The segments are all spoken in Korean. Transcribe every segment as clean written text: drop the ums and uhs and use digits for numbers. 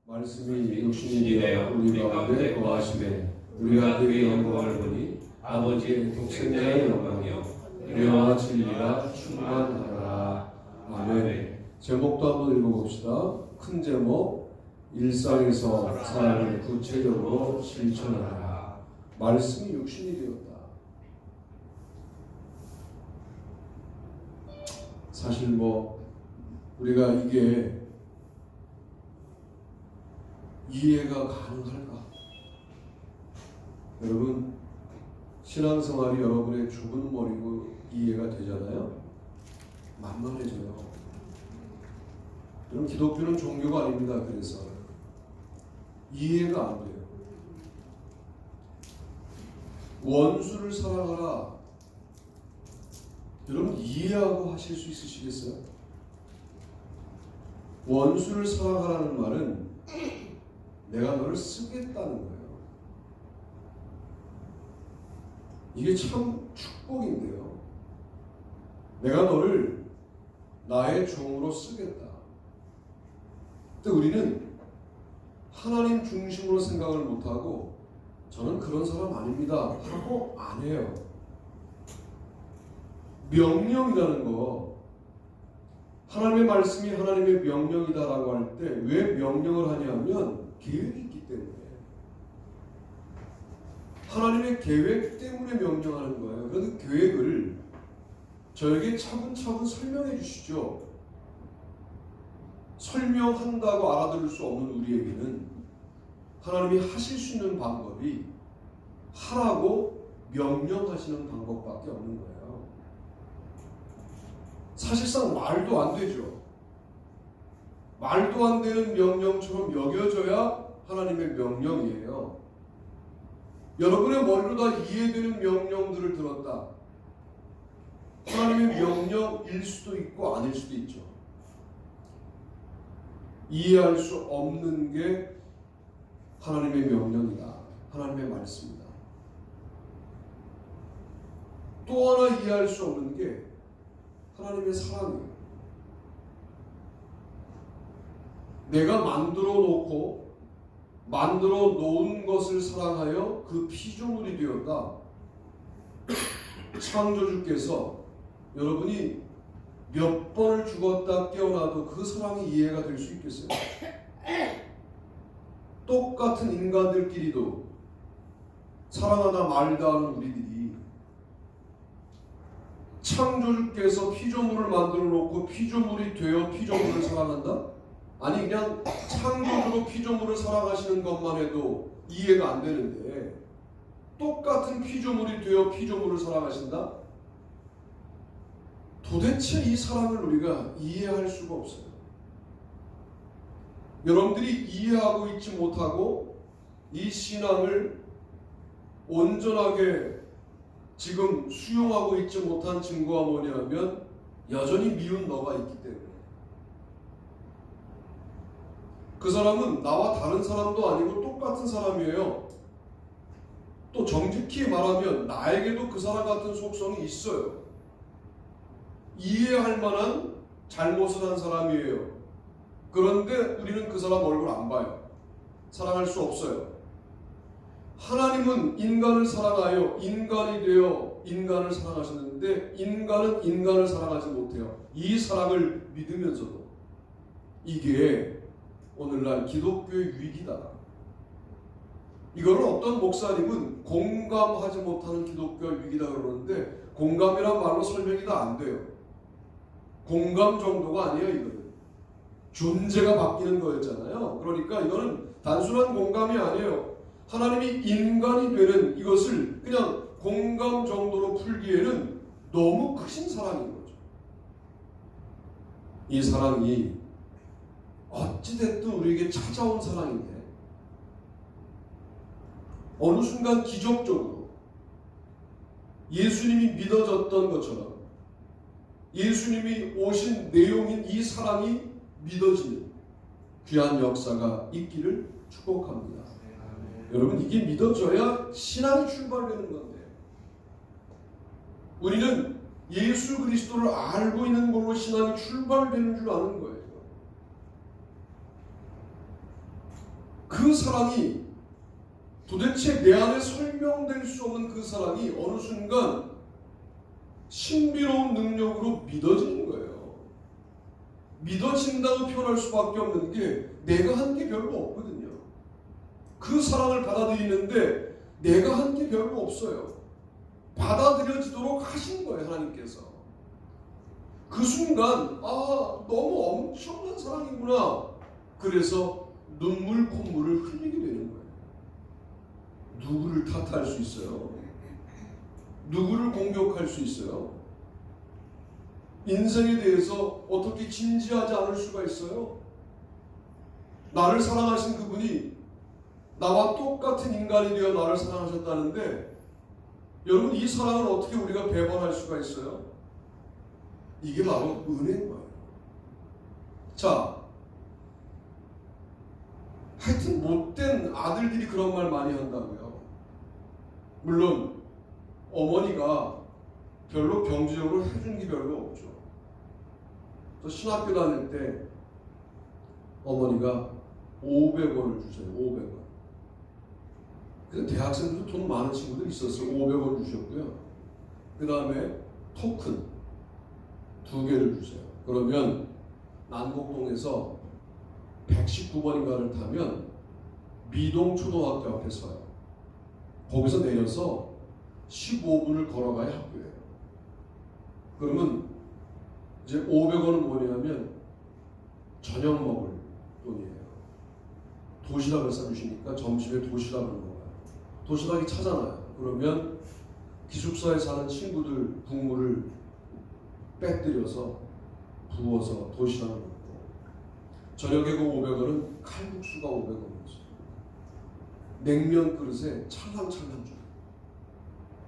말씀이 육신이 되어 우리 가운데 거하시되 우리가 그의 영광을 보니 아버지의 독생자의 영광이요 은혜와 진리가 충만하라. 아멘. 제목도 한번 읽어봅시다. 큰 제목, 일상에서 사랑을 구체적으로 실천하라. 말씀이 육신이 되었다. 사실 우리가 이게 이해가 가능할까? 여러분, 신앙생활이 여러분의 좁은 머리고 이해가 되잖아요. 만만해져요. 여러분, 기독교는 종교가 아닙니다. 그래서 이해가 안 돼요. 원수를 사랑하라. 여러분, 이해하고 하실 수 있으시겠어요? 원수를 사랑하라는 말은 내가 너를 쓰겠다는 거예요. 이게 참 축복인데요. 내가 너를 나의 종으로 쓰겠다. 근데 우리는 하나님 중심으로 생각을 못하고 저는 그런 사람 아닙니다 하고 안 해요. 명령이라는 거, 하나님의 말씀이 하나님의 명령이다라고 할 때 왜 명령을 하냐면 계획이 있기 때문에, 하나님의 계획 때문에 명령하는 거예요. 그런데 그 계획을 저에게 차분차분 설명해 주시죠. 설명한다고 알아들을 수 없는 우리에게는 하나님이 하실 수 있는 방법이 하라고 명령하시는 방법밖에 없는 거예요. 사실상 말도 안 되죠. 말도 안 되는 명령처럼 여겨져야 하나님의 명령이에요. 여러분의 머리로 다 이해되는 명령들을 들었다. 하나님의 명령일 수도 있고 아닐 수도 있죠. 이해할 수 없는 게 하나님의 명령이다. 하나님의 말씀이다. 또 하나 이해할 수 없는 게 하나님의 사랑이에요. 내가 만들어 놓은 것을 사랑하여 그 피조물이 되었다. 창조주께서 여러분이 몇 번을 죽었다 깨어나도 그 사랑이 이해가 될 수 있겠어요? 똑같은 인간들끼리도 사랑하다 말다 하는 우리들이 창조주께서 피조물을 만들어 놓고 피조물이 되어 피조물을 사랑한다? 아니, 그냥 창조주로 피조물을 사랑하시는 것만 해도 이해가 안 되는데 똑같은 피조물이 되어 피조물을 사랑하신다? 도대체 이 사랑을 우리가 이해할 수가 없어요. 여러분들이 이해하고 있지 못하고 이 신앙을 온전하게 지금 수용하고 있지 못한 증거가 뭐냐면 여전히 미운 너가 있기 때문에. 그 사람은 나와 다른 사람도 아니고 똑같은 사람이에요. 또 정직히 말하면 나에게도 그 사람 같은 속성이 있어요. 이해할 만한 잘못을 한 사람이에요. 그런데 우리는 그 사람 얼굴 안 봐요. 사랑할 수 없어요. 하나님은 인간을 사랑하여 인간이 되어 인간을 사랑하셨는데 인간은 인간을 사랑하지 못해요. 이 사랑을 믿으면서도. 이게 오늘날 기독교의 위기다. 이거를 어떤 목사님은 공감하지 못하는 기독교의 위기다 그러는데 공감이란 말로 설명이 다 안 돼요. 공감 정도가 아니에요. 이거는 존재가 바뀌는 거였잖아요. 그러니까 이거는 단순한 공감이 아니에요. 하나님이 인간이 되는 이것을 그냥 공감 정도로 풀기에는 너무 크신 사랑인 거죠. 이 사랑이 어찌됐든 우리에게 찾아온 사랑인데 어느 순간 기적적으로 예수님이 믿어졌던 것처럼 예수님이 오신 내용인 이 사랑이 믿어지는 귀한 역사가 있기를 축복합니다. 여러분, 이게 믿어져야 신앙이 출발되는 건데 우리는 예수 그리스도를 알고 있는 걸로 신앙이 출발되는 줄 아는 거예요. 그 사랑이 도대체 내 안에 설명될 수 없는 그 사랑이 어느 순간 신비로운 능력으로 믿어지는 거예요. 믿어진다고 표현할 수밖에 없는 게 내가 한 게 별로 없거든요. 그 사랑을 받아들이는데 내가 한 게 별로 없어요. 받아들여지도록 하신 거예요, 하나님께서. 그 순간 너무 엄청난 사랑이구나. 그래서 눈물 콧물을 흘리게 되는 거예요. 누구를 탓할 수 있어요? 누구를 공격할 수 있어요? 인생에 대해서 어떻게 진지하지 않을 수가 있어요? 나를 사랑하신 그분이 나와 똑같은 인간이 되어 나를 사랑하셨다는데, 여러분, 이 사랑을 어떻게 우리가 배반할 수가 있어요? 이게 바로 은혜인 거예요. 자, 하여튼 못된 아들들이 그런 말 많이 한다고요. 물론 어머니가 별로 경제적으로 해준 게 별로 없죠. 저 신학교 다닐 때 어머니가 500원을 주세요. 500원. 그래서 대학생들도 돈 많은 친구들 있었어요. 500원 주셨고요. 그 다음에 토큰 2개를 주세요. 그러면 난곡동에서 119번인가를 타면 미동초등학교 앞에 서요. 거기서 내려서 15분을 걸어가야 학교예요. 그러면 이제 500원은 뭐냐면 저녁 먹을 돈이에요. 도시락을 싸주시니까 점심에 도시락을 먹어요. 도시락이 차잖아요. 그러면 기숙사에 사는 친구들 국물을 빼뜨려서 부어서 도시락을 먹고, 저녁에 그 500원은 칼국수가 500원이었어요. 냉면 그릇에 찰랑찰랑 줘요.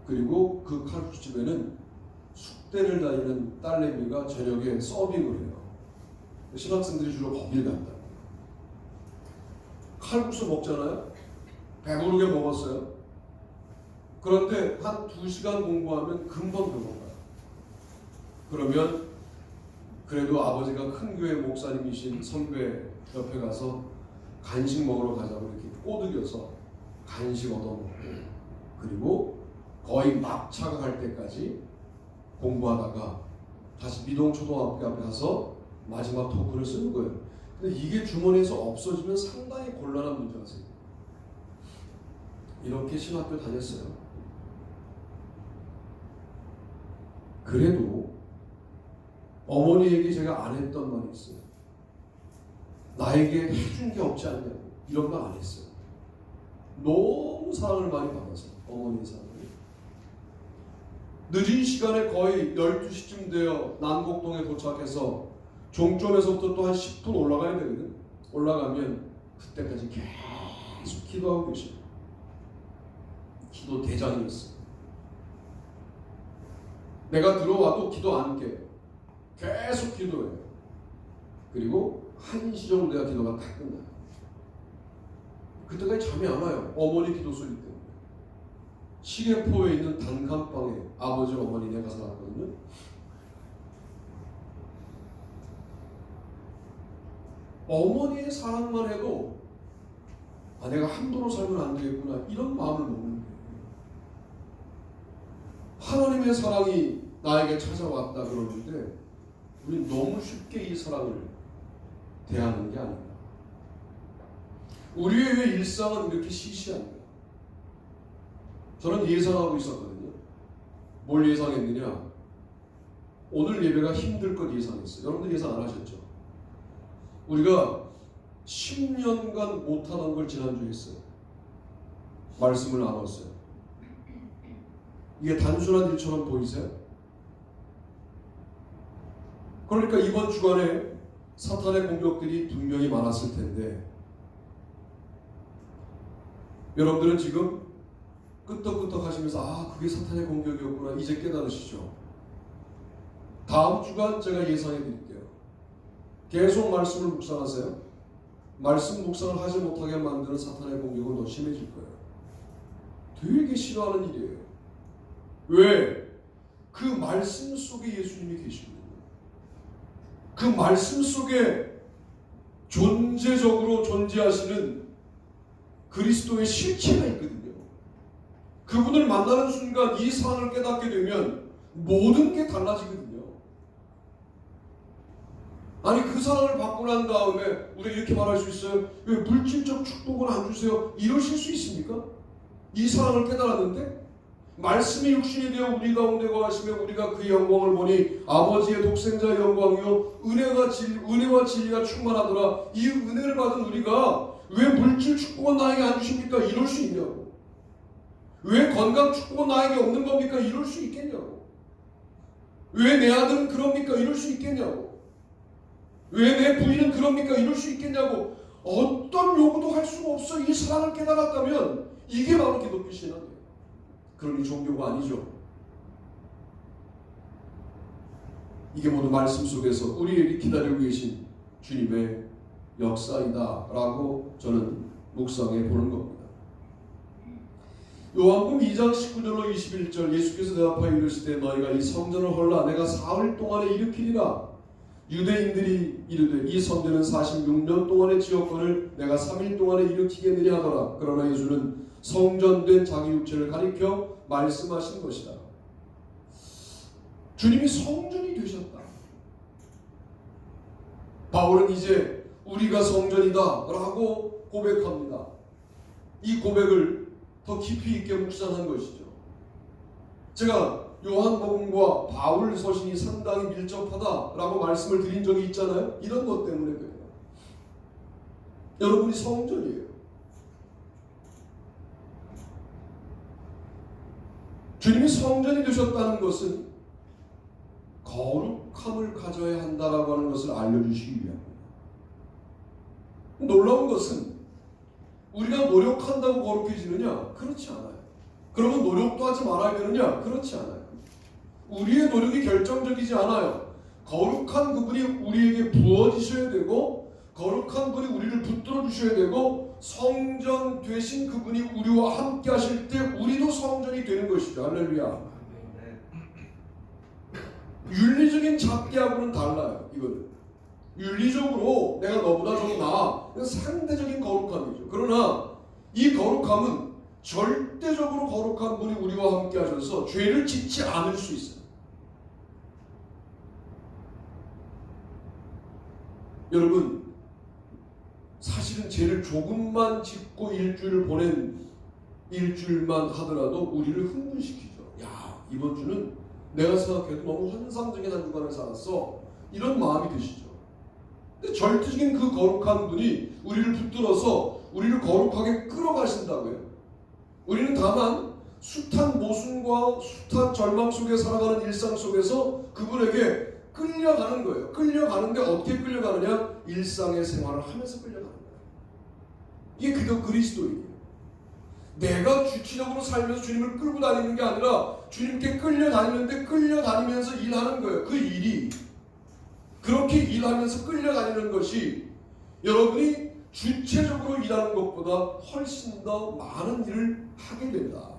그리고 그 칼국수집에는 숙대를 다니는 딸내미가 저녁에 서빙을 해요. 신학생들이 주로 거길 간다. 칼국수 먹잖아요. 배부르게 먹었어요. 그런데 한 2시간 공부하면 금방 배고파요. 그러면 그래도 아버지가 큰 교회 목사님이신 선배 옆에 가서 간식 먹으러 가자고 이렇게 꼬드겨서 간식 얻어먹고, 그리고 거의 막차가 갈 때까지 공부하다가 다시 미동초등학교 앞에 가서 마지막 토큰을 쓰는 거예요. 근데 이게 주머니에서 없어지면 상당히 곤란한 문제가 생겨요. 이렇게 신학교 다녔어요. 그래도 어머니에게 제가 안 했던 말이 있어요. 나에게 해준 게 없지 않냐고. 이런 말 안 했어요. 너무 사랑을 많이 받아서, 어머니의 사랑을. 늦은 시간에 거의 12시쯤 되어 난곡동에 도착해서 종점에서부터 또 한 10분 올라가야 되거든. 올라가면 그때까지 계속 기도하고 계셔요. 기도 대장이었어요. 내가 들어와도 기도 안 깨요. 계속 기도해요. 그리고 1시 정도 돼야 기도가 다 끝나요. 그때까지 잠이 안 와요. 어머니 기도 소리 때문에. 시계포에 있는 단칸방에 아버지 어머니 내가 살았거든요. 어머니의 사랑만 해도 내가 함부로 살면 안 되겠구나, 이런 마음을 먹는 거예요. 하나님의 사랑이 나에게 찾아왔다 그러는데 우리 너무 쉽게 이 사랑을 대하는 게 아닌가. 우리의 왜 일상은 이렇게 시시한가. 저는 예상하고 있었거든요. 뭘 예상했느냐? 오늘 예배가 힘들 것 예상했어요. 여러분들 예상 안 하셨죠? 우리가 10년간 못하던 걸 지난주에 했어요. 말씀을 나눴어요. 이게 단순한 일처럼 보이세요? 그러니까 이번 주간에 사탄의 공격들이 분명히 많았을 텐데, 여러분들은 지금 끄떡끄떡 하시면서 그게 사탄의 공격이었구나 이제 깨달으시죠? 다음 주간 제가 예상해 드릴게요. 계속 말씀을 묵상하세요. 말씀 묵상을 하지 못하게 만드는 사탄의 공격은 더 심해질 거예요. 되게 싫어하는 일이에요. 왜? 그 말씀 속에 예수님이 계십니다. 그 말씀 속에 존재적으로 존재하시는 그리스도의 실체가 있거든요. 그분을 만나는 순간 이 사랑을 깨닫게 되면 모든 게 달라지거든요. 아니 그 사랑을 받고 난 다음에 우리가 이렇게 말할 수 있어요. 왜 물질적 축복은 안 주세요? 이러실 수 있습니까? 이 사랑을 깨달았는데 말씀이 육신이 되어 우리 가운데 거하시며 우리가 그 영광을 보니 아버지의 독생자의 영광이요 은혜와 진리가 충만하더라. 이 은혜를 받은 우리가 왜 물질 축복은 나에게 안 주십니까? 이럴 수 있냐고. 왜 건강 축복은 나에게 없는 겁니까? 이럴 수 있겠냐고. 왜 내 아들은 그럽니까? 이럴 수 있겠냐고. 왜 내 부인은 그럽니까? 이럴 수 있겠냐고. 어떤 요구도 할 수가 없어. 이 사랑을 깨달았다면 이게 바로 기독교 신앙이에요. 그러니 종교가 아니죠. 이게 모두 말씀 속에서 우리에게 기다리고 계신 주님의 역사이다 라고 저는 묵상해 보는 겁니다. 요한복음 2장 19절로 21절 예수께서 대답하여 이르시되 너희가 이 성전을 헐라 내가 사흘 동안에 일으키리라. 유대인들이 이르되 이 성전은 46년 동안의 지었거늘 내가 3일 동안에 일으키겠느냐 하더라. 그러나 예수는 성전된 자기 육체를 가리켜 말씀하신 것이다. 주님이 성전이 되셨다. 바울은 이제 우리가 성전이다 라고 고백합니다. 이 고백을 더 깊이 있게 묵상한 것이죠. 제가 요한복음과 바울 서신이 상당히 밀접하다라고 말씀을 드린 적이 있잖아요. 이런 것 때문에 그래요. 여러분이 성전이에요. 주님이 성전이 되셨다는 것은 거룩함을 가져야 한다라고 하는 것을 알려주시기 위함입니다. 놀라운 것은 우리가 노력한다고 거룩해지느냐? 그렇지 않아요. 그러면 노력도 하지 말아야 되느냐? 그렇지 않아요. 우리의 노력이 결정적이지 않아요. 거룩한 그분이 우리에게 부어지셔야 되고 거룩한 분이 우리를 붙들어 주셔야 되고 성전 되신 그분이 우리와 함께 하실 때 우리도 성전이 되는 것이죠. 할렐루야. 윤리적인 잣대하고는 달라요. 이거는 윤리적으로 내가 너보다 좀 나아. 이건 상대적인 거룩함이죠. 그러나 이 거룩함은 절대적으로 거룩한 분이 우리와 함께 하셔서 죄를 짓지 않을 수 있어요. 여러분 사실은 죄를 조금만 짓고 일주일을 보낸 일주일만 하더라도 우리를 흥분시키죠. 야 이번 주는 내가 생각해도 너무 환상적인 한 주간을 살았어. 이런 마음이 드시죠. 근데 절대적인 그 거룩한 분이 우리를 붙들어서 우리를 거룩하게 끌어가신다고요. 우리는 다만 숱한 모순과 숱한 절망 속에 살아가는 일상 속에서 그분에게 끌려가는 거예요. 끌려가는데 어떻게 끌려가느냐? 일상의 생활을 하면서 끌려가는 거예요. 이게 그저 그리스도인이에요. 내가 주체적으로 살면서 주님을 끌고 다니는 게 아니라 주님께 끌려다니는데 끌려다니면서 일하는 거예요. 그 일이 그렇게 일하면서 끌려다니는 것이 여러분이 주체적으로 일하는 것보다 훨씬 더 많은 일을 하게 된다.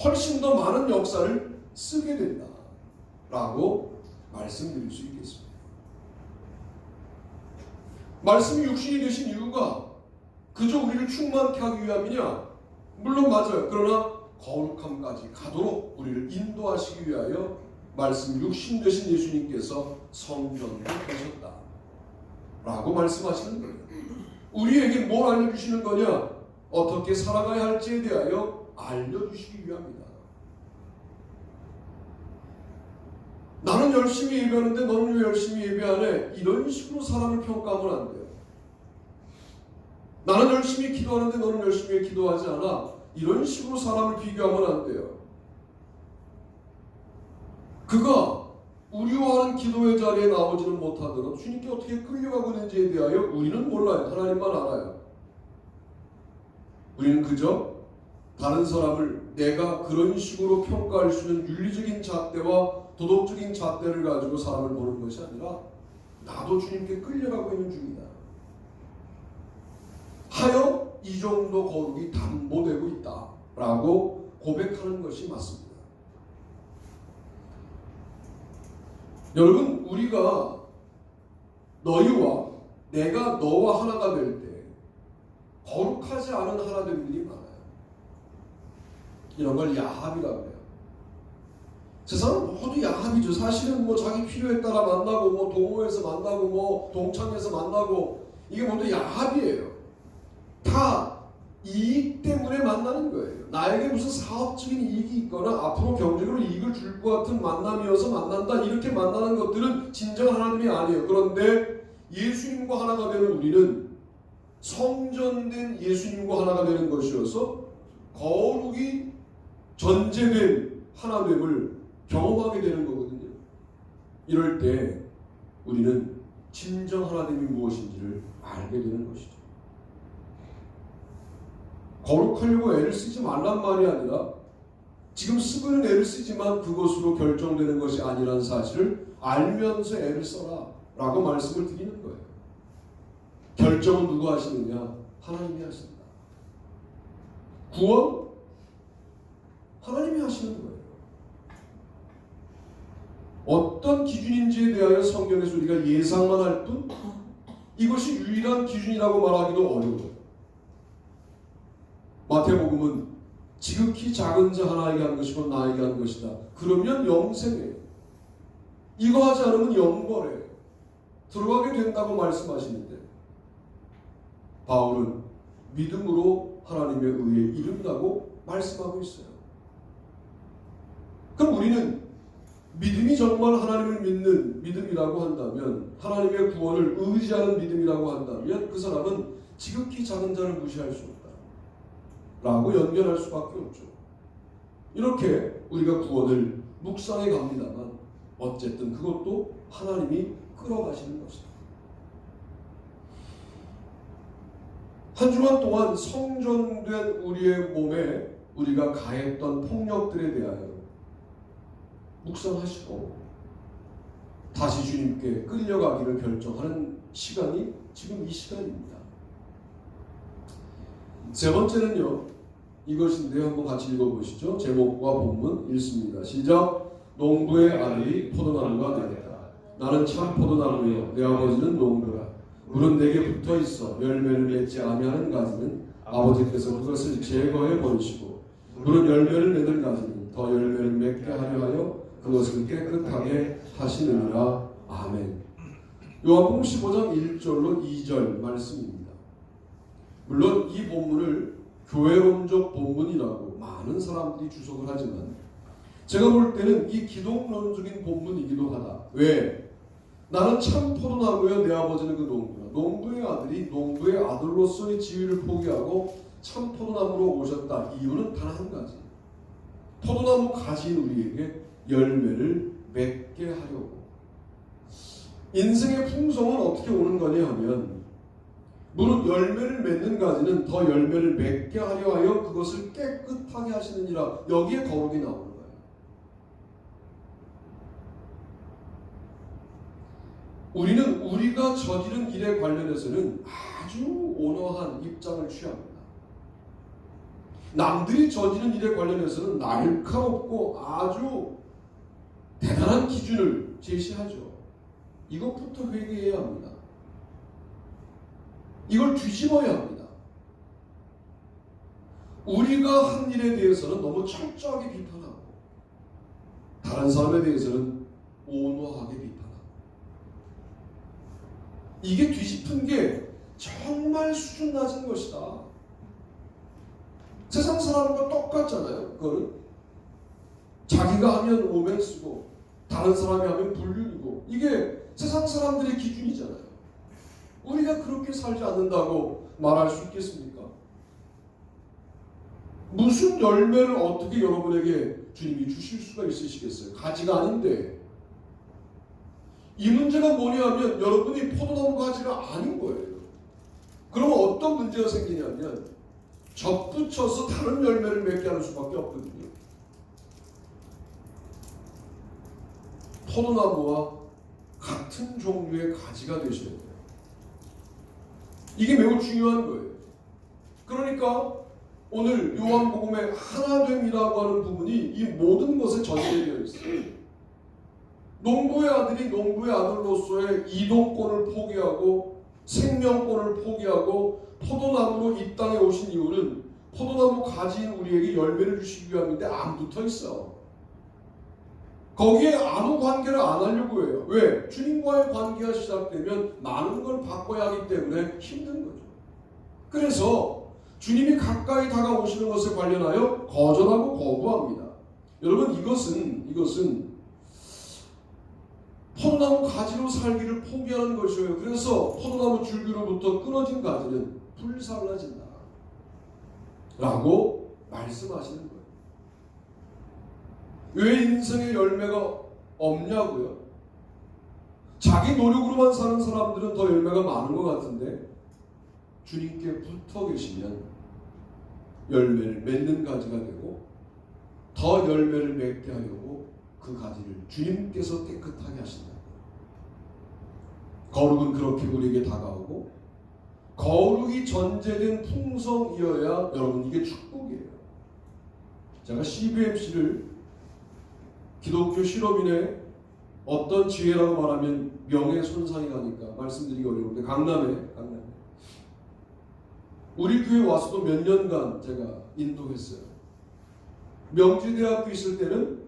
훨씬 더 많은 역사를 쓰게 된다. 라고 말씀드릴 수 있겠습니다. 말씀이 육신이 되신 이유가 그저 우리를 충만케 하기 위함이냐? 물론 맞아요. 그러나 거룩함까지 가도록 우리를 인도하시기 위하여 말씀 육신 되신 예수님께서 성전이 되셨다 라고 말씀하시는 거예요. 우리에게 뭘 알려주시는 거냐? 어떻게 살아가야 할지에 대하여 알려주시기 위함이다. 나는 열심히 예배하는데 너는 왜 열심히 예배 안 해? 이런 식으로 사람을 평가하면 안 돼요. 나는 열심히 기도하는데 너는 열심히 기도하지 않아. 이런 식으로 사람을 비교하면 안 돼요. 그가 우리와 하는 기도의 자리에 나오지는 못하더라도 주님께 어떻게 끌려가고 있는지에 대하여 우리는 몰라요. 하나님만 알아요. 우리는 그저 다른 사람을 내가 그런 식으로 평가할 수 있는 윤리적인 잣대와 도덕적인 잣대를 가지고 사람을 보는 것이 아니라 나도 주님께 끌려가고 있는 중이다 하여 이 정도 거룩이 담보되고 있다 라고 고백하는 것이 맞습니다. 여러분 우리가 너희와 내가 너와 하나가 될 때 거룩하지 않은 하나됨들이 많아요. 이런 걸 야합이라고 해요. 세상은 모두 야합이죠. 사실은 뭐 자기 필요에 따라 만나고 뭐 동호회에서 만나고 뭐 동창회에서 만나고 이게 모두 야합이에요. 다 이익 때문에 만나는 거예요. 나에게 무슨 사업적인 이익이 있거나 앞으로 경제적으로 이익을 줄 것 같은 만남이어서 만난다 이렇게 만나는 것들은 진정 하나님이 아니에요. 그런데 예수님과 하나가 되는 우리는 성전된 예수님과 하나가 되는 것이어서 거룩이 전제된 하나됨을 경험하게 되는 거거든요. 이럴 때 우리는 진정 하나됨이 무엇인지를 알게 되는 것이죠. 거룩하려고 애를 쓰지 말란 말이 아니라 지금 쓰고는 애를 쓰지만 그것으로 결정되는 것이 아니라는 사실을 알면서 애를 써라 라고 말씀을 드리는 거예요. 결정은 누가 하시느냐? 하나님이 하신다. 구원? 하나님이 하시는 거예요. 어떤 기준인지에 대하여 성경에서 우리가 예상만 할 뿐 이것이 유일한 기준이라고 말하기도 어려워요. 마태복음은 지극히 작은 자 하나에게 한 것이고 나에게 한 것이다. 그러면 영생이에요. 이거 하지 않으면 영벌해요. 들어가게 된다고 말씀하시는데 바울은 믿음으로 하나님의 의에 이른다고 말씀하고 있어요. 그럼 우리는 믿음이 정말 하나님을 믿는 믿음이라고 한다면, 하나님의 구원을 의지하는 믿음이라고 한다면 그 사람은 지극히 작은 자를 무시할 수 없다 라고 연결할 수밖에 없죠. 이렇게 우리가 구원을 묵상해 갑니다만 어쨌든 그것도 하나님이 끌어가시는 것이다. 한 주간 동안 성전된 우리의 몸에 우리가 가했던 폭력들에 대하여 묵상하시고 다시 주님께 끌려가기를 결정하는 시간이 지금 이 시간입니다. 세 번째는요, 이것인데 한번 같이 읽어보시죠. 제목과 본문 읽습니다. 시작. 농부의 아들이 포도나무가 되었다. 나는 참 포도나무요 내 아버지는 농부라. 물은 내게 붙어 있어 열매를 맺지 아니하는 가지는 아버지께서 그것을 제거해 버리시고, 물은 열매를 맺는 가지는 더 열매를 맺게 하려 하여 그것을 깨끗하게 하시느니라. 아멘. 요한복음 15장 1절로 2절 말씀입니다. 물론 이 본문을 교회론적 본문이라고 많은 사람들이 주석을 하지만 제가 볼 때는 이 기독론적인 본문이기도 하다. 왜? 나는 참 포도나무여 내 아버지는 그 농부라. 농부의 아들이 농부의 아들로서의 지위를 포기하고 참 포도나무로 오셨다. 이유는 단 한 가지. 포도나무 가지인 우리에게 열매를 맺게 하려고. 인생의 풍성은 어떻게 오는 거냐 하면, 무릇 열매를 맺는 가지는 더 열매를 맺게 하려 하여 그것을 깨끗하게 하시느니라. 여기에 거룩이 나오는 거예요. 우리는 우리가 저지른 일에 관련해서는 아주 온화한 입장을 취합니다. 남들이 저지른 일에 관련해서는 날카롭고 아주 대단한 기준을 제시하죠. 이것부터 회개해야 합니다. 이걸 뒤집어야 합니다. 우리가 한 일에 대해서는 너무 철저하게 비판하고 다른 사람에 대해서는 온화하게 비판하고, 이게 뒤집은 게 정말 수준 낮은 것이다. 세상 사람과 똑같잖아요. 그거는 자기가 하면 오멘 쓰고 다른 사람이 하면 불륜이고, 이게 세상 사람들의 기준이잖아요. 우리가 그렇게 살지 않는다고 말할 수 있겠습니까? 무슨 열매를 어떻게 여러분에게 주님이 주실 수가 있으시겠어요? 가지가 아닌데. 이 문제가 뭐냐면 여러분이 포도나무 가지가 아닌 거예요. 그러면 어떤 문제가 생기냐면 접붙여서 다른 열매를 맺게 하는 수밖에 없거든요. 포도나무와 같은 종류의 가지가 되셔야 돼요. 이게 매우 중요한 거예요. 그러니까 오늘 요한복음의 하나됨이라고 하는 부분이 이 모든 것에 전제되어 있어요. 농부의 아들이 농부의 아들로서의 이동권을 포기하고 생명권을 포기하고 포도나무로 이 땅에 오신 이유는 포도나무 가지인 우리에게 열매를 주시기 위함인데 안 붙어 있어. 거기에 아무 관계를 안 하려고 해요. 왜? 주님과의 관계가 시작되면 많은 걸 바꿔야 하기 때문에 힘든 거죠. 그래서 주님이 가까이 다가오시는 것에 관련하여 거절하고 거부합니다. 여러분, 이것은 포도나무 가지로 살기를 포기하는 것이에요. 그래서 포도나무 줄기로부터 끊어진 가지는 불살라진다 라고 말씀하시는 거예요. 왜 인생의 열매가 없냐고요? 자기 노력으로만 사는 사람들은 더 열매가 많은 것 같은데 주님께 붙어 계시면 열매를 맺는 가지가 되고 더 열매를 맺게 하려고 그 가지를 주님께서 깨끗하게 하신다. 거룩은 그렇게 우리에게 다가오고 거룩이 전제된 풍성이어야 여러분 이게 축복이에요. 제가 CBMC를 기독교 실업인의 어떤 지혜라고 말하면 명예손상이 가니까 말씀드리기 어려운데 강남에 우리 교회 와서도 몇 년간 제가 인도했어요. 명지대학교 있을 때는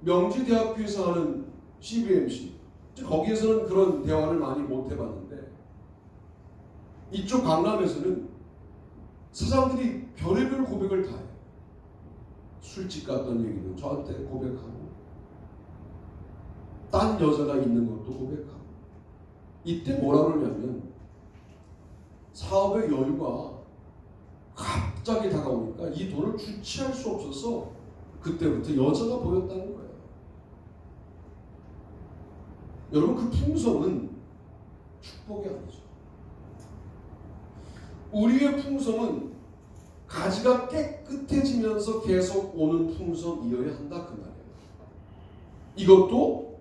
명지대학교에서 하는 CBMC 거기에서는 그런 대화를 많이 못 해봤는데 이쪽 강남에서는 사장들이 별의별 고백을 다 해요. 술집 갔던 얘기도 저한테 고백하고 딴 여자가 있는 것도 고백하고 이때 뭐라 그러냐면 사업의 여유가 갑자기 다가오니까 이 돈을 주체할 수 없어서 그때부터 여자가 보였다는 거예요. 여러분, 그 풍성은 축복이 아니죠. 우리의 풍성은 가지가 깨끗해지면서 계속 오는 풍성이어야 한다 그 말이에요. 이것도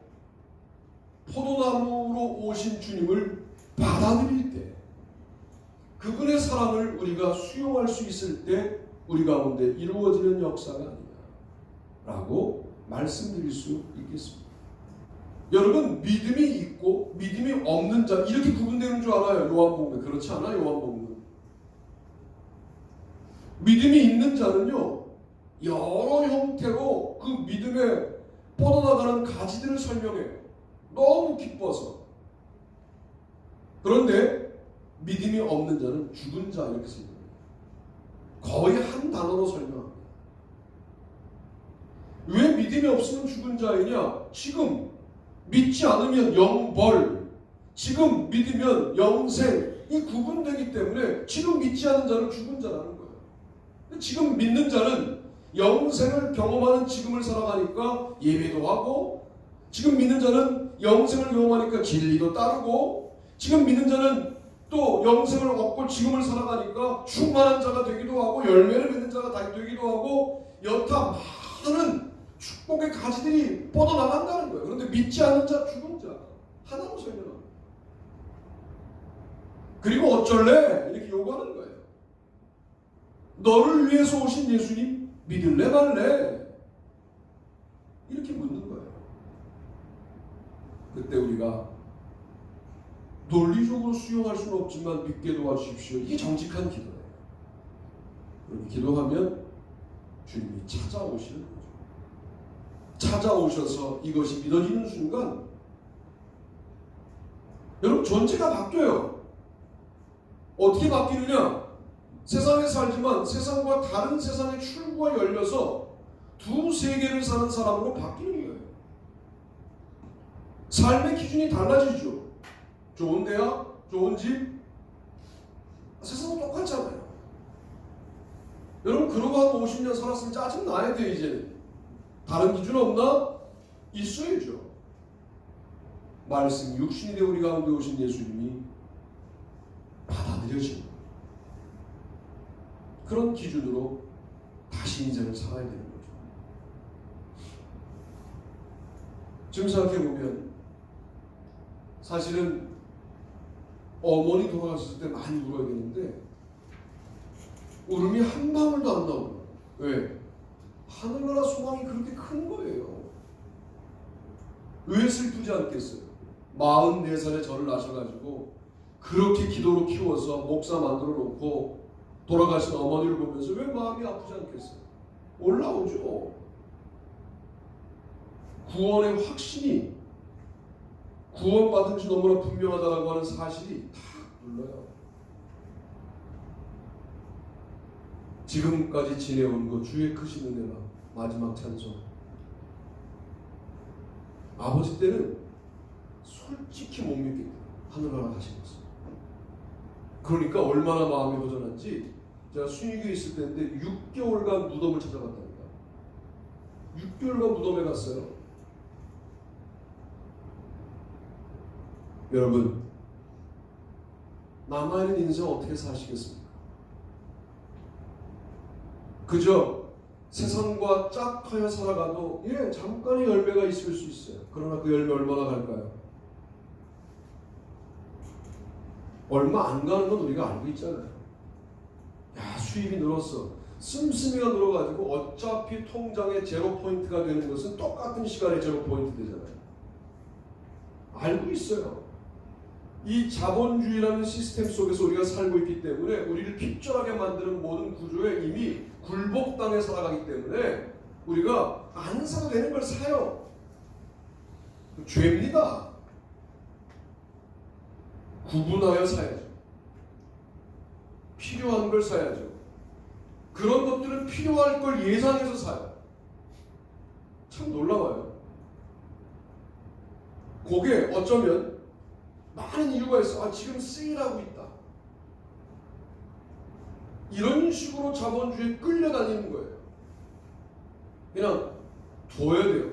포도나무로 오신 주님을 받아들일 때 그분의 사랑을 우리가 수용할 수 있을 때 우리 가운데 이루어지는 역사가 아니냐라고 말씀드릴 수 있겠습니다. 여러분, 믿음이 있고 믿음이 없는 자 이렇게 구분되는 줄 알아요. 요한복음에 그렇지 않아요. 요한복음은 믿음이 있는 자는요 여러 형태로 그 믿음에 뻗어나가는 가지들을 설명해요. 너무 기뻐서. 그런데 믿음이 없는 자는 죽은 자 이렇게 설명해요. 거의 한 단어로 설명합니다. 왜 믿음이 없으면 죽은 자이냐? 지금 믿지 않으면 영벌, 지금 믿으면 영생, 이 구분되기 때문에 지금 믿지 않은 자는 죽은 자라는 거예요. 지금 믿는 자는 영생을 경험하는 지금을 살아가니까 예배도 하고, 지금 믿는 자는 영생을 경험하니까 진리도 따르고, 지금 믿는 자는 또 영생을 얻고 지금을 살아가니까 충만한 자가 되기도 하고 열매를 맺는 자가 되기도 하고 여타 많은 축복의 가지들이 뻗어나간다는 거예요. 그런데 믿지 않는 자, 죽은 자 하나로 설명합니다. 그리고 어쩔래? 이렇게 요구하는 거예요. 너를 위해서 오신 예수님 믿을래 말래? 이렇게 묻는 거예요. 그때 우리가 논리적으로 수용할 수는 없지만 믿게 도와주십시오. 이게 정직한 기도예요. 그렇게 기도하면 주님이 찾아오시는 거죠. 찾아오셔서 이것이 믿어지는 순간 여러분 존재가 바뀌어요. 어떻게 바뀌느냐? 세상에 살지만 세상과 다른 세상의 출구가 열려서 두 세계를 사는 사람으로 바뀌는 거예요. 삶의 기준이 달라지죠. 좋은 대학, 좋은 집, 세상은 똑같잖아요. 여러분 그러고 한 50년 살았으면 짜증 나야 돼. 이제 다른 기준 없나? 있어야죠. 말씀 육신이 되어 우리 가운데 오신 예수님이 받아들여지는 그런 기준으로 다시 인생을 살아야 되는 거죠. 지금 생각해보면 사실은 어머니 돌아가셨을 때 많이 울어야겠는데 울음이 한 방울도 안 나오고. 왜? 하늘나라 소망이 그렇게 큰 거예요. 왜 슬프지 않겠어요? 44살에 저를 낳으셔가지고 그렇게 기도로 키워서 목사 만들어 놓고 돌아가신 어머니를 보면서 왜 마음이 아프지 않겠어요? 올라오죠. 구원의 확신이 구원받은 지 너무나 분명하다고 하는 사실이 탁 눌러요. 지금까지 지내온 것 주의 크신 은혜가 마지막 찬송. 아버지 때는 솔직히 못 믿겠다. 하늘나라 가신 것을. 그러니까 얼마나 마음이 허전한지 제가 순위교에 있을 때인데 6개월간 무덤을 찾아갔다니까. 6개월간 무덤에 갔어요. 여러분, 남아있는 인생 어떻게 사시겠습니까? 그저 세상과 짝하여 살아가도 잠깐의 열매가 있을 수 있어요. 그러나 그 열매 얼마나 갈까요? 얼마 안 가는 건 우리가 알고 있잖아요. 야, 수입이 늘었어. 씀씀이가 늘어가지고 어차피 통장에 제로 포인트가 되는 것은 똑같은 시간에 제로 포인트 되잖아요. 알고 있어요. 이 자본주의라는 시스템 속에서 우리가 살고 있기 때문에 우리를 핍절하게 만드는 모든 구조에 이미 굴복당해 살아가기 때문에 우리가 안 사도 되는 걸 사요. 죄입니다. 구분하여 사야죠. 필요한 걸 사야죠. 그런 것들은 필요할 걸 예상해서 사요. 참 놀라워요. 그게 어쩌면 많은 이유가 있어. 지금 세일하고 있다. 이런 식으로 자본주의에 끌려다니는 거예요. 그냥 둬야 돼요.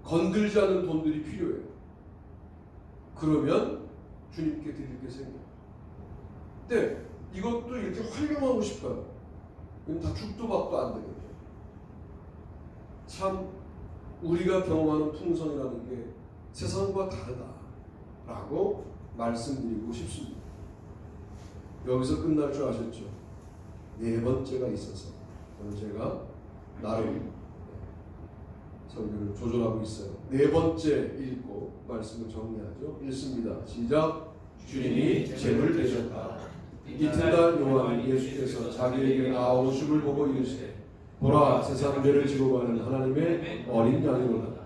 건들지 않는 돈들이 필요해요. 그러면 주님께 드릴 게 생겨요. 근데 이것도 이렇게 활용하고 싶어요. 그럼 다 죽도 밥도 안 되거든요. 참 우리가 경험하는 풍성이라는 게 세상과 다르다라고 말씀드리고 싶습니다. 여기서 끝날 줄 아셨죠? 네 번째가 있어서 오늘 제가 나름 설교를 조절하고 있어요. 네 번째 읽고 말씀을 정리하죠. 읽습니다. 시작. 주님이 재물 되셨다. 이튿날 요한이 예수께서 자기에게 나오심을 보고 이르시되 보라, 세상 죄를 지고 가는 하나님의 어린 양이로다.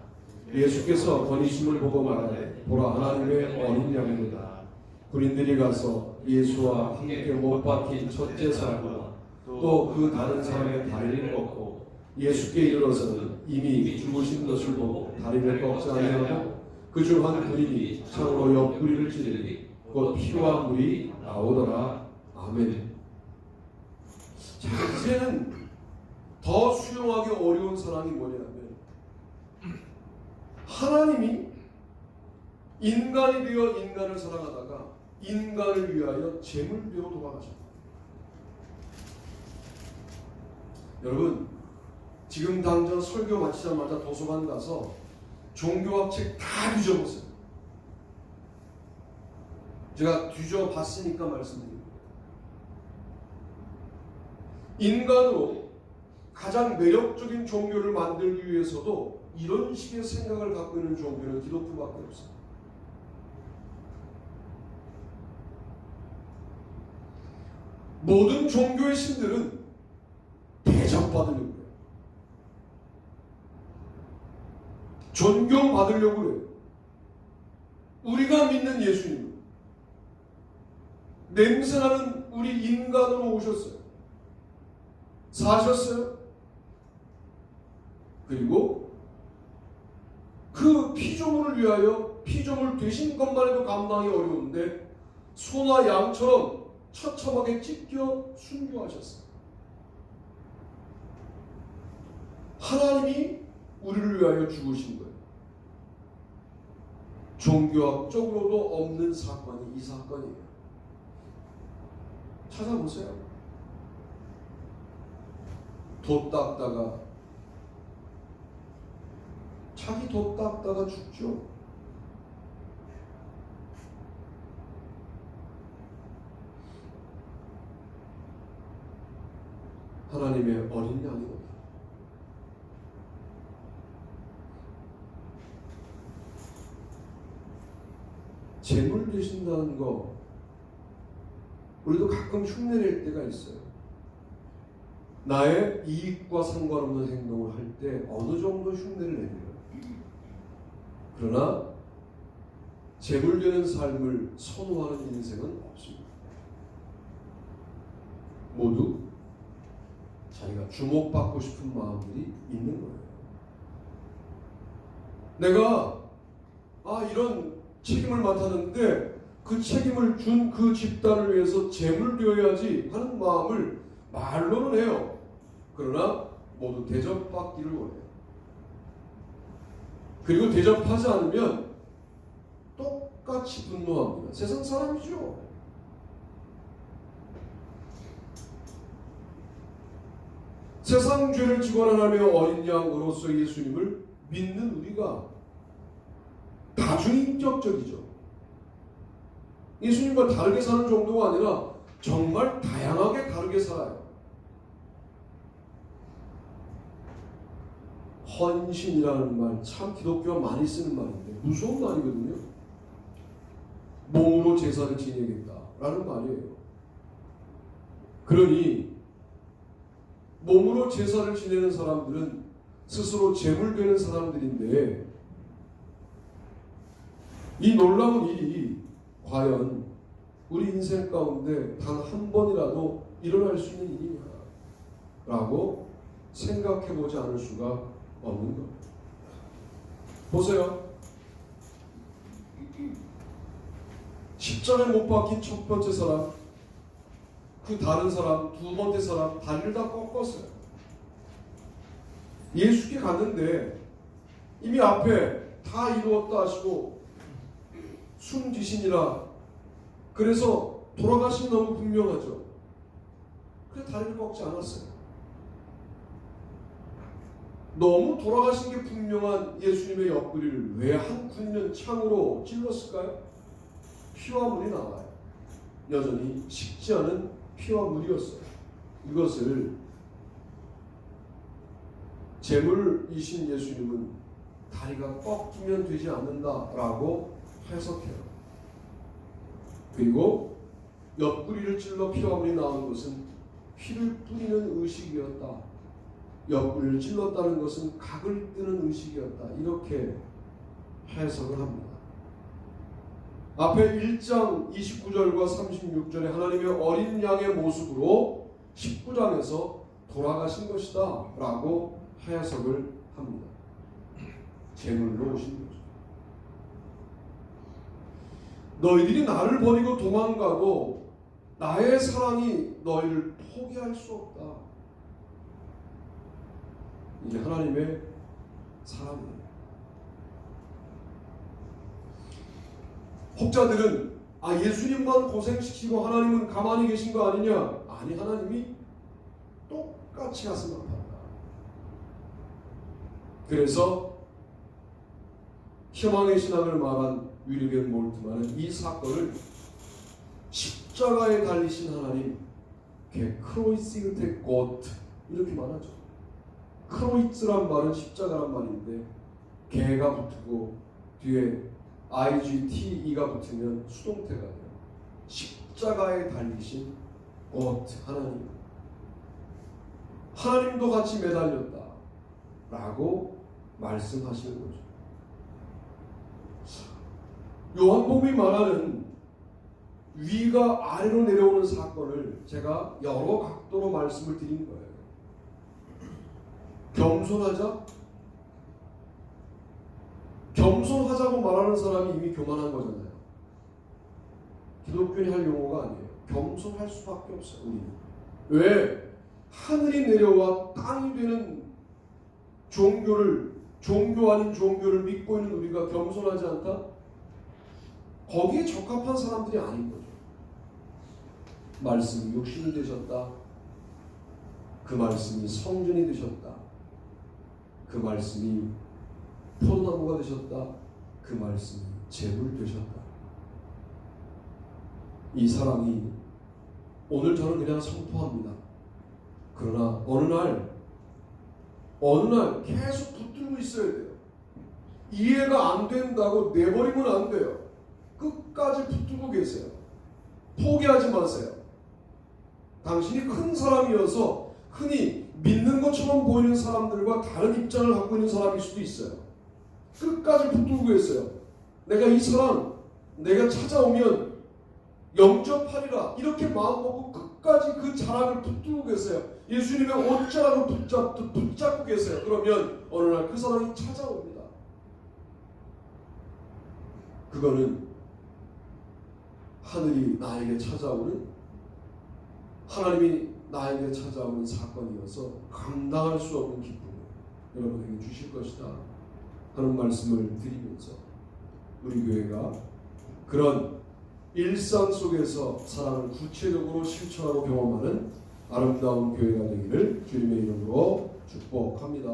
예수께서 건의심을 보고 말하되 보라, 하나님의 어린 양이로다. 군인들이 가서 예수와 함께 못 박힌 첫째 사람과 또 그 다른 사람의 다리를 꺾고 예수께 이르러서는 이미 죽으신 것을 보고 다리를 꺾지 아니하고 그중 한 군인이 창으로 옆구리를 찌르니 곧 피와 물이 나오더라. 아멘. 자, 이제는 더 수용하기 어려운 상황이 뭐냐면 하나님이 인간이 되어 인간을 사랑하다가 인간을 위하여 재물 되어 돌아가셨다. 여러분, 지금 당장 설교 마치자마자 도서관 가서 종교학 책 다 뒤져보세요. 제가 뒤져봤으니까 말씀드립니다. 인간으로 가장 매력적인 종교를 만들기 위해서도 이런 식의 생각을 갖고 있는 종교는 기독교밖에 없어요. 모든 종교의 신들은 대접받으려고 해요. 존경받으려고 해요. 우리가 믿는 예수님은 냄새나는 우리 인간으로 오셨어요. 사셨어요. 그리고 그 피조물을 위하여 피조물 되신 것만 해도 감당이 어려운데 소나 양처럼 처참하게 찢겨 순교하셨어요. 하나님이 우리를 위하여 죽으신 거예요. 종교학적으로도 없는 사건이 이 사건이에요. 찾아보세요. 돛 닦다가 자기 돛 닦다가 죽죠. 하나님의 어린 양이거든요. 재물 되신다는 거 우리도 가끔 흉내낼 때가 있어요. 나의 이익과 상관없는 행동을 할 때 어느 정도 흉내를 내요. 그러나 재물 되는 삶을 선호하는 인생은 없습니다. 모두 자기가 주목받고 싶은 마음들이 있는 거예요. 내가 이런 책임을 맡았는데 그 책임을 준 그 집단을 위해서 재물 되어야지 하는 마음을 말로는 해요. 그러나 모두 대접받기를 원해요. 그리고 대접하지 않으면 똑같이 분노합니다. 세상 사람이죠. 세상 죄를 직원하며 어린 양으로서 예수님을 믿는 우리가 다중인격적이죠. 예수님과 다르게 사는 정도가 아니라 정말 다양하게 다르게 살아요. 헌신이라는 말 참 기독교가 많이 쓰는 말인데 무서운 말이거든요. 몸으로 제사를 지내겠다라는 말이에요. 그러니 몸으로 제사를 지내는 사람들은 스스로 재물되는 사람들인데 이 놀라운 일이 과연 우리 인생 가운데 단 한 번이라도 일어날 수 있는 일이냐라고 생각해보지 않을 수가 없는 겁니다. 보세요. 십자가에 못 박힌 첫 번째 사람, 그 다른 사람, 두 번째 사람 다리를 다 꺾었어요. 예수께 갔는데 이미 앞에 다 이루었다 하시고 숨지시니라. 그래서 돌아가신 너무 분명하죠. 그래서 다리를 꺾지 않았어요. 너무 돌아가신 게 분명한 예수님의 옆구리를 왜 한 군인은 창으로 찔렀을까요? 피와 물이 나와요. 여전히 식지 않은 피와 물이었어요. 이것을 재물이신 예수님은 다리가 꺾이면 되지 않는다라고 해석해요. 그리고 옆구리를 찔러 피와 물이 나온 것은 피를 뿌리는 의식이었다. 옆구리를 찔렀다는 것은 각을 뜨는 의식이었다. 이렇게 해석을 합니다. 앞에 1장 29절과 36절에 하나님의 어린 양의 모습으로 19장에서 돌아가신 것이다 라고 해석을 합니다. 제물로 오신 거죠. 너희들이 나를 버리고 도망가도 나의 사랑이 너희를 포기할 수 없다. 이게 하나님의 사랑이에요. 혹자들은 예수님만 고생시키고 하나님은 가만히 계신 거 아니냐? 아니, 하나님이 똑같이 가슴 아팠다. 그래서 희망의 신앙을 말한 윌리엄 몰트만은 이 사건을 십자가에 달리신 하나님, 크로이시그테 고트 이렇게 말하죠. 크로이츠란 말은 십자가란 말인데 개가 붙고 뒤에 IGTE가 붙으면 수동태가 돼요. 십자가에 달리신 고트 하나님, 하나님도 같이 매달렸다 라고 말씀하시는 거죠. 요한복음이 말하는 위가 아래로 내려오는 사건을 제가 여러 각도로 말씀을 드린 거예요. 겸손하자? 겸손하자고 말하는 사람이 이미 교만한 거잖아요. 기독교인이 할 용어가 아니에요. 겸손할 수밖에 없어요. 우리는. 왜? 하늘이 내려와 땅이 되는 종교 아닌 종교를 믿고 있는 우리가 겸손하지 않다? 거기에 적합한 사람들이 아닌 거죠. 말씀이 육신이 되셨다. 그 말씀이 성전이 되셨다. 그 말씀이 포도나무가 되셨다. 그 말씀이 제물 되셨다. 이 사랑이 오늘 저는 그냥 선포합니다. 그러나 어느 날 계속 붙들고 있어야 돼요. 이해가 안 된다고 내버리면 안 돼요. 끝까지 끝까지 붙들고 계세요. 포기하지 마세요. 당신이 큰 사람이어서 흔히 믿는 것처럼 보이는 사람들과 다른 입장을 갖고 있는 사람일 수도 있어요. 끝까지 붙들고 계세요. 내가 이 사람, 내가 찾아오면 영접하리라 이렇게 마음먹고 끝까지 그 자랑을 붙들고 계세요. 예수님의 옷자락을 붙잡고 계세요. 그러면 어느 날 그 사람이 찾아옵니다. 그거는 하늘이 나에게 찾아오는, 하나님이 나에게 찾아오는 사건이어서 감당할 수 없는 기쁨을 여러분에게 주실 것이다 하는 말씀을 드리면서 우리 교회가 그런 일상 속에서 사랑을 구체적으로 실천하고 경험하는 아름다운 교회가 되기를 주님의 이름으로 축복합니다.